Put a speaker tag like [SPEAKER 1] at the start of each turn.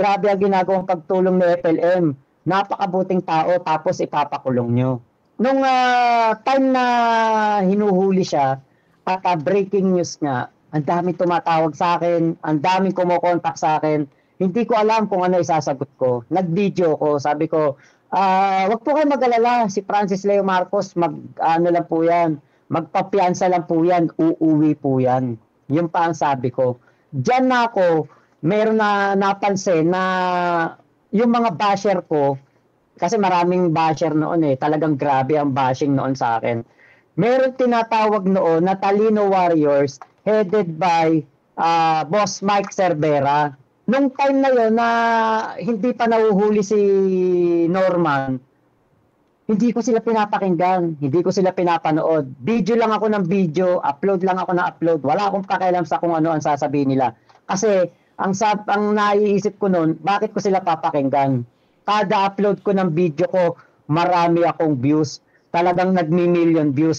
[SPEAKER 1] grabe ang ginagawang pagtulong ni FLM. Napakabuting tao tapos ipapakulong nyo. Nung time na hinuhuli siya at breaking news nga, ang daming tumatawag sa akin, ang daming kumukontak sa akin. Hindi ko alam kung ano isasagot ko. Nag-video ko, sabi ko, wag po kayo mag-alala, si Francis Leo Marcos, ano lang po yan, magpapiansa lang po yan, uuwi po yan. Yun pa ang sabi ko. Diyan na ako, meron na napansin na yung mga basher ko, kasi maraming basher noon talagang grabe ang bashing noon sa akin. Meron tinatawag noon na Talino Warriors headed by Boss Mike Cervera. Nung time na yon na hindi pa nahuhuli si Norman, hindi ko sila pinapakinggan, hindi ko sila pinapanood. Video lang ako ng video, upload lang ako ng upload. Wala akong pakialam sa kung ano ang sasabihin nila. Kasi ang naiisip ko noon, bakit ko sila papakinggan? Kada upload ko ng video ko, marami akong views. Talagang nagmi-million views.